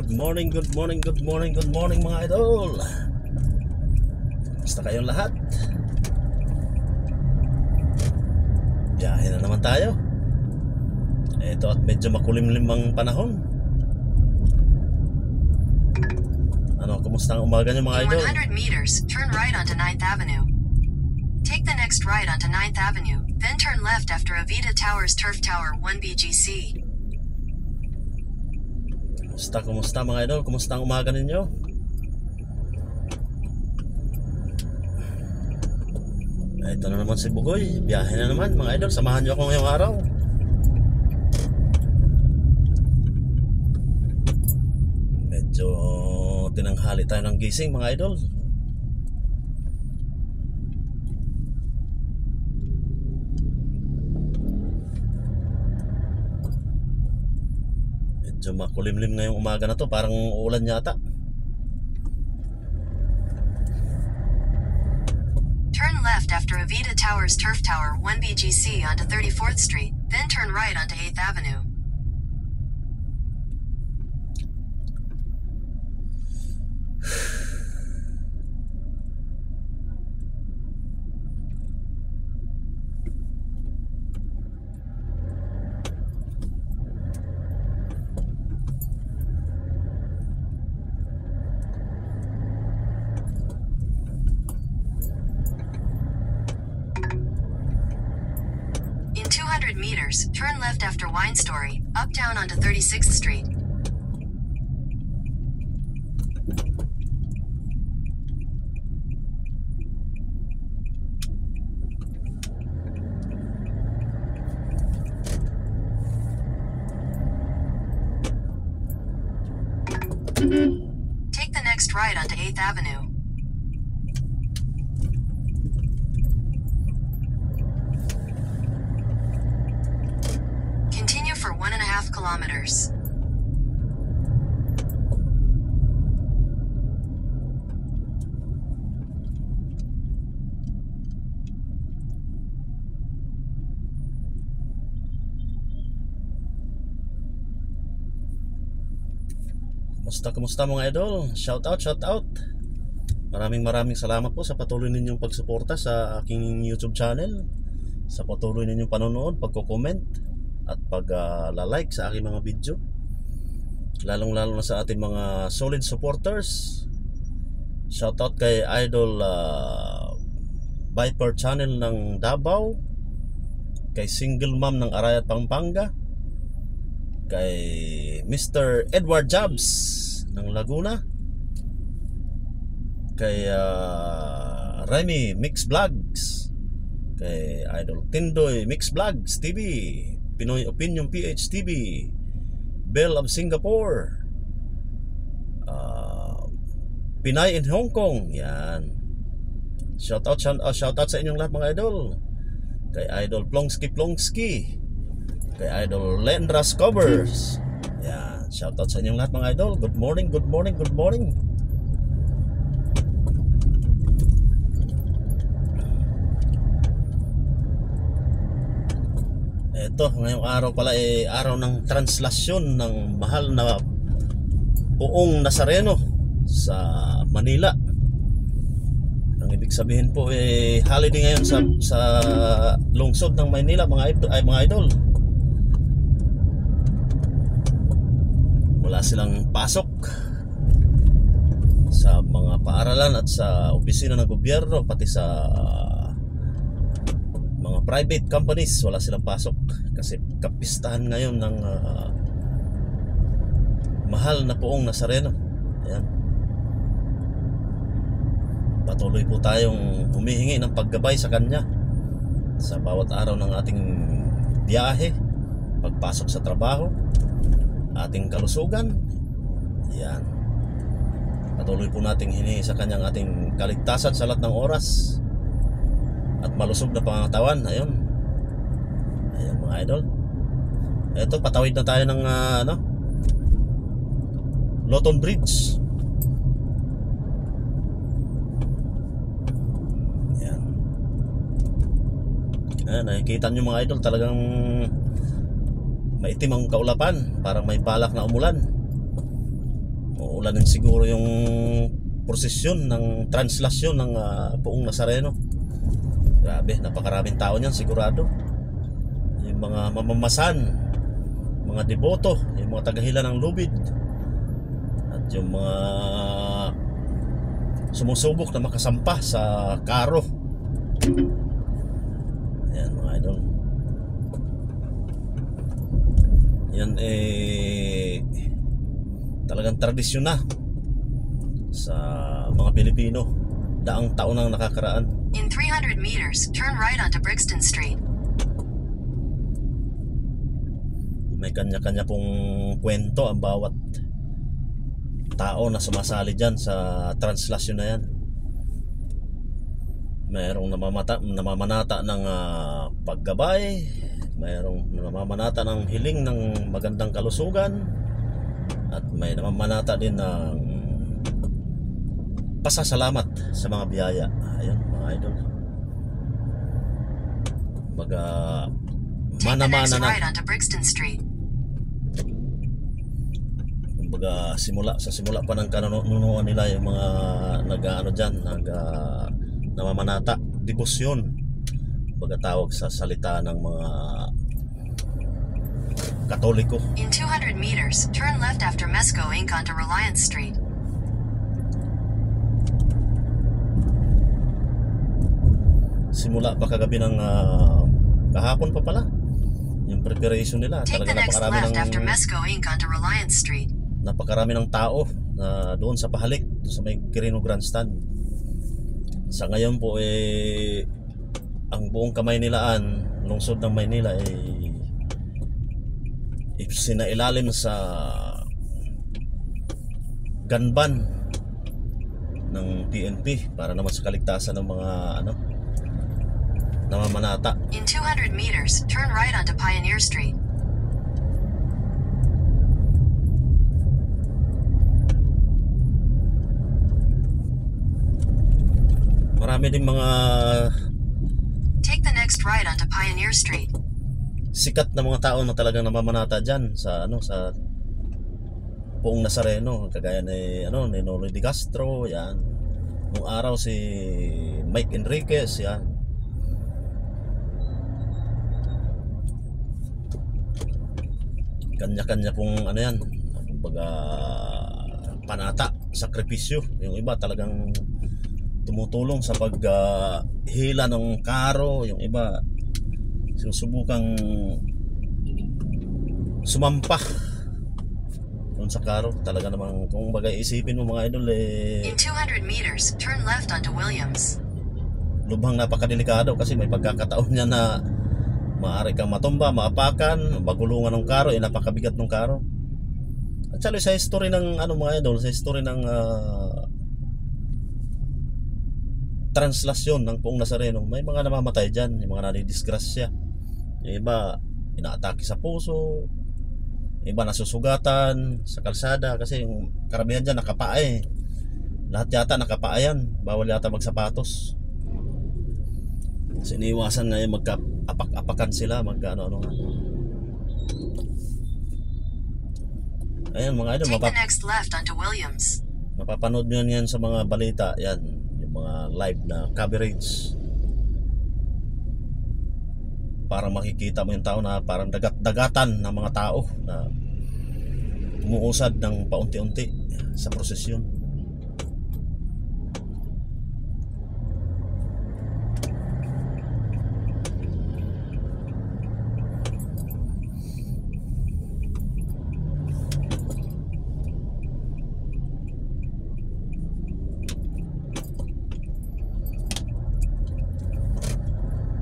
Good morning, good morning, good morning, good morning mga idol. Basta kayong lahat. Biyahe na naman tayo. Ito at medyo makulimlim ang panahon. Ano, kumusta ang umaga niyo mga idol? In 100 meters, turn right onto 9th Avenue. Take the next right onto 9th Avenue, then turn left after Avida Towers Turf Tower 1 BGC. Kumusta mga idol? Kumusta ang umaga ninyo? Ito na naman si Bugoy. Biyahe na naman mga idol. Samahan nyo ako ngayong araw. Medyo tinanghali tayo ng gising mga idol. Medyo makulimlim ngayong umaga na to. Parang uulan yata. Turn left after Avida Towers Turf Tower 1 BGC onto 34th Street, then turn right onto 8th Avenue. In 200 meters, turn left after Wine Story, uptown onto 36th Street. Take the next right onto 8th Avenue. Continue for 1.5 kilometers. Kumusta mga idol? Shout out. Maraming salamat po sa patuloy ninyong pagsuporta sa aking YouTube channel, sa patuloy ninyong panonood, pagko-comment at pag-like sa aking mga video. Lalong-lalo na sa ating mga solid supporters. Shout out kay Idol Viper Channel ng Davao, kay Single Mom ng Arayat, Pampanga, kay Mr. Edward Jobs ng Laguna, kay Remy Mix Vlogs, kay Idol Tindoy Mix Vlogs TV, Pinoy Opinion PH TV, Belle of Singapore, Pinay in Hong Kong. Yan. Shout out sa inyong lahat mga idol. Kay Idol Plongski, kay Idol Lendras Covers. Yan. Shout out sa inyong lahat mga idol. Good morning. Ito, ngayong araw pala araw ng translasyon ng mahal na Poong Nazareno sa Manila. Ang ibig sabihin po holiday ngayon sa lungsod ng Manila mga idol. Wala silang pasok sa mga paaralan at sa opisina ng gobyerno, pati sa mga private companies. Wala silang pasok kasi kapistahan ngayon ng mahal na Poong Nazareno. Ayan. Patuloy po tayong humihingi ng paggabay sa kanya sa bawat araw ng ating biyahe, pagpasok sa trabaho, ating kalusugan. Yan. Patuloy po nating hinihingi sa kanyang ating kaligtasan sa lahat ng oras at malusog na pangangatawan. Ayun mga idol. Ito, patawid na tayo ng Loton Bridge. Yan. Nakikita nyo mga idol, talagang maitim ang kaulapan, parang may balak na umulan. Uulanin siguro yung prosesyon ng translasyon ng Poong Nazareno. Grabe, napakaraming tao niyan sigurado. Yung mga mamamasan, mga deboto, yung mga tagahila ng lubid, at yung mga sumusubok na makasampa sa karo. Ayan mga idol. Yan talagang tradisyon na sa mga Pilipino daang taon nang nakakaraan. In 300 meters, turn right onto Brixton Street. May kanya-kanya pong kwento ang bawat tao na sumasali dyan sa translasyon na yan. Mayroong namamanata ng paggabay, mayroong namamanata ng hiling ng magandang kalusugan, at may namamanata din ng pasasalamat sa mga biyaya. Ayun mga idol, baga Take the next mana-mana na. right onto Brixton Street. Kumbaga simula pa ng kanunuan nila yung mga namamanata, debosyon, baga tawag sa salita ng mga Katoliko. In 200 meters, turn left after Mesco Inc. onto Reliance Street. Simula pa kagabi ng kahapon pa pala yung preparation nila. Take the Talaga next left after Mesco Inc. onto Reliance Street. Napakarami ng tao na doon sa pahalik, doon sa may Quirino Grandstand. Sa ngayon po ang buong Kamaynilaan, lungsod ng Maynila sinailalim sa gunban ng PNP para naman sa kaligtasan ng mga namamanata. In 200 meters, turn right onto Pioneer Street. Marami ding mga Take the next right onto Pioneer Street. sikat na mga tao na talagang namamanata dyan sa sa Poong Nazareno, kagaya ni Ninoy de Castro, yan. Nung araw si Mike Enriquez, yan. Kanya-kanya pong yan, kumbaga panata, sakripisyo. Yung iba talagang tumutulong sa paghila ng karo, yung iba sinusubukang sumampa doon sa karo. Talaga namang kung bagay isipin mo mga idol In 200 meters, turn left onto Williams. lubhang napakadelikado kasi may pagkakataon niya na maaari kang matumba, maapakan, magulungan ng karo, napakabigat ng karo. At sa history ng mga idol, sa history ng translasyon ng Poong Nazareno, may mga namamatay dyan, yung mga nadidisgrasya. Yung iba inaatake sa puso, iba nasusugatan sa kalsada kasi yung karamihan dyan nakapaa lahat yata nakapaa yan, bawal yata magsapatos. So iniiwasan na yung magka-apak-apakan sila, magka-ano. Ayan mga idol, Take the next left onto Williams. mapapanood nyo yan sa mga balita, yan yung mga live na coverage. Parang makikita mo yung tao na parang dagat-dagatan ng mga tao na umuusad ng paunti-unti sa prosesyon.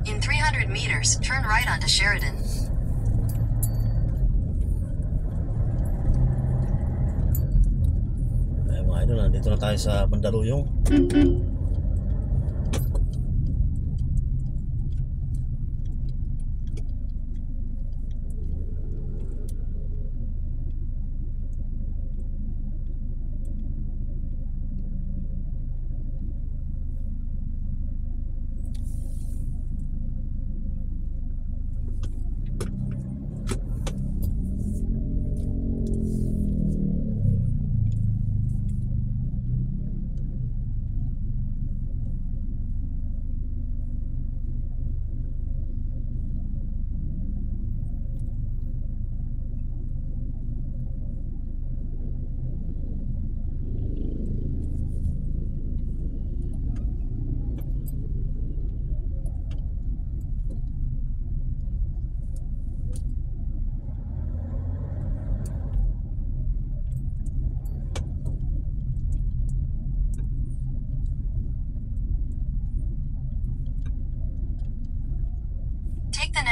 In 300 meters, turn right onto Sheridan. Ay mga idol, nandito na tayo sa Mandaluyong.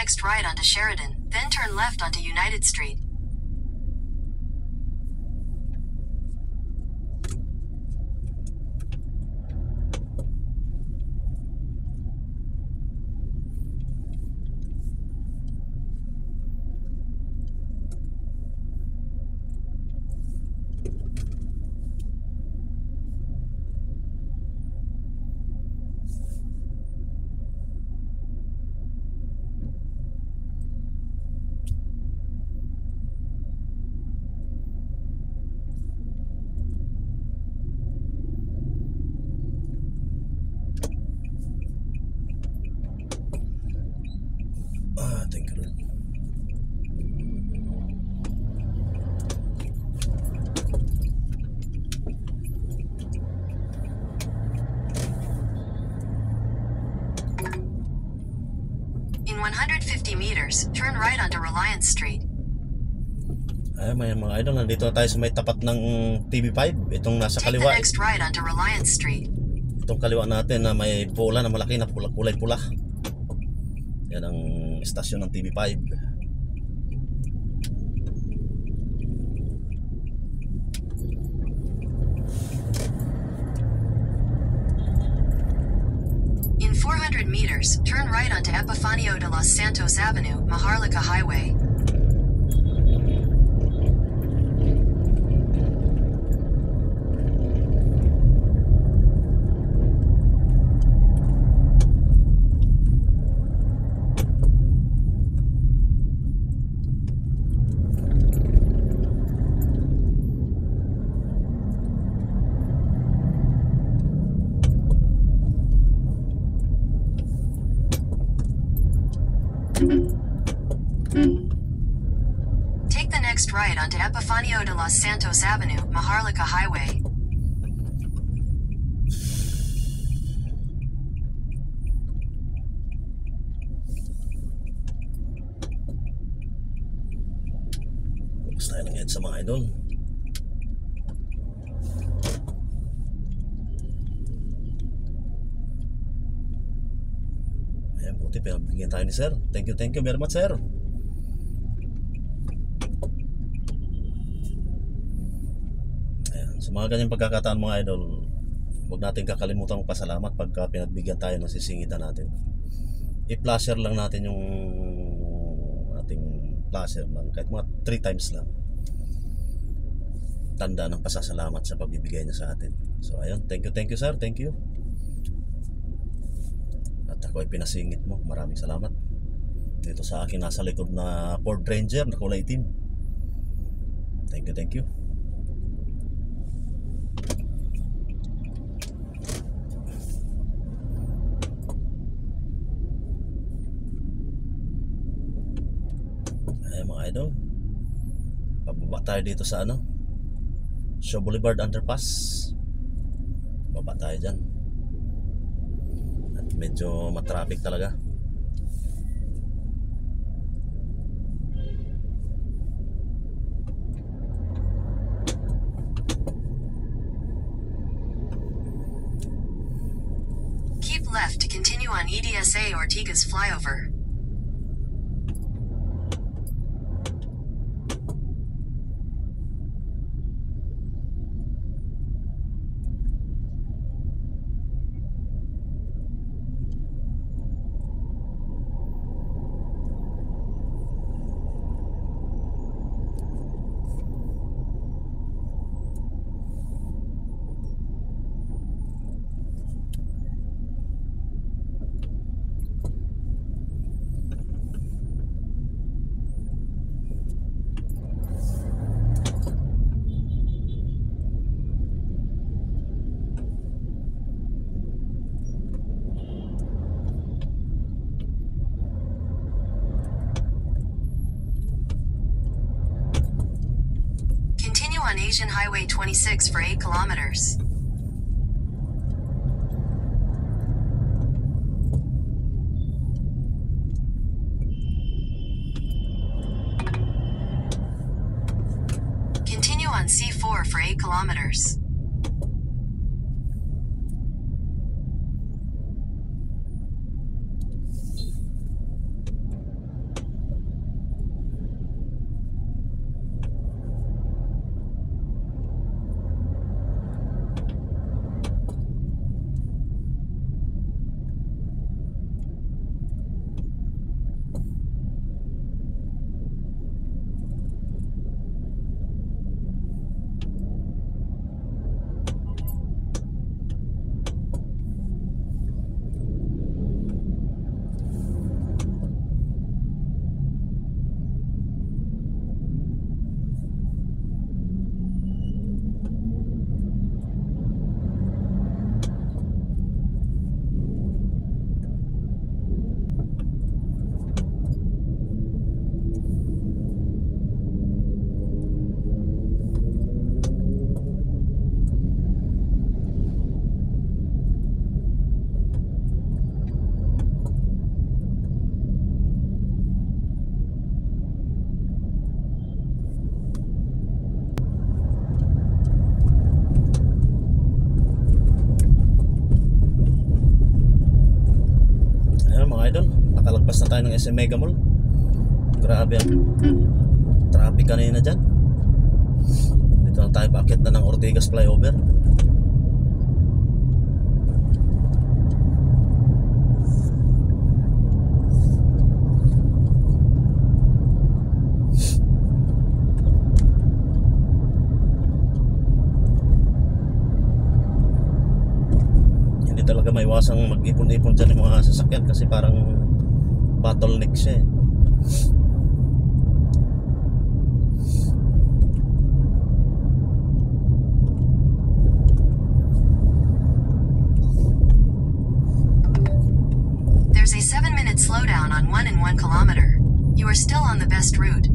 next right onto Sheridan, then turn left onto United Street. Thank you. In 150 meters, turn right onto Reliance Street. Ay, may mga idol, nandito na tayo sa may tapat ng TV5. Itong nasa Take the kaliwa. next right onto Reliance Street. Itong kaliwa natin na may pula na malaki na kulay pula. Yan ang istasyon ng TV5. In 400 meters, turn right onto Epifanio de los Santos Avenue, Maharlika Highway. Take the next right onto Epifanio de los Santos Avenue, Maharlika Highway. Focus tayo ng EDSA mga idol. Ayan, buti pinagbigyan tayo ni sir. Thank you very much sir. Ayan, sa mga ganyang pagkakataan mga idol, huwag natin kakalimutan magpasalamat pagka pinagbigyan tayo ng sisingitan natin. I-flasher lang natin yung ating flasher lang, kahit mga 3 times lang. Tanda ng pasasalamat sa pagbibigay niya sa atin. So ayun, thank you sir, thank you. At ako ay pinasingit mo, maraming salamat. Dito sa akin nasa likod na Ford Ranger na kulay itim. Thank you. Ayan mga idol, pababa tayo dito sa Shaw Boulevard Underpass. Baba tayo dyan. At medyo matraffic talaga. Keep left to continue on EDSA Ortigas flyover. On Asian Highway 26 for 8 kilometers. Continue on C4 for 8 kilometers. na tayo ng SM Mega Mall. Grabe ang traffic kanina dyan. Dito na tayo, paakyat na ng Ortigas Flyover. Hindi talaga maiwasang mag-ipon-ipon dyan yung mga sasakyan kasi parang bottleneck siya eh. There's a 7-minute slowdown on 1 and 1 kilometer. You are still on the best route.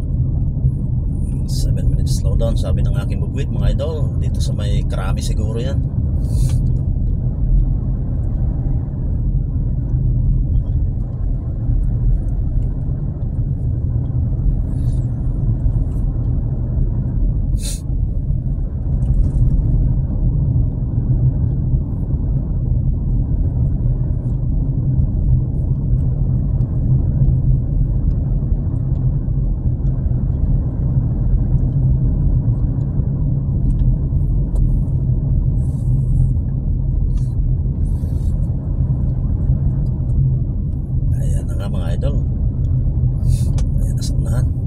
7 minutes slowdown, sabi ng aking bugwit mga idol. Dito sa may Krami siguro yan. Mga idol, ayan na sa unahan.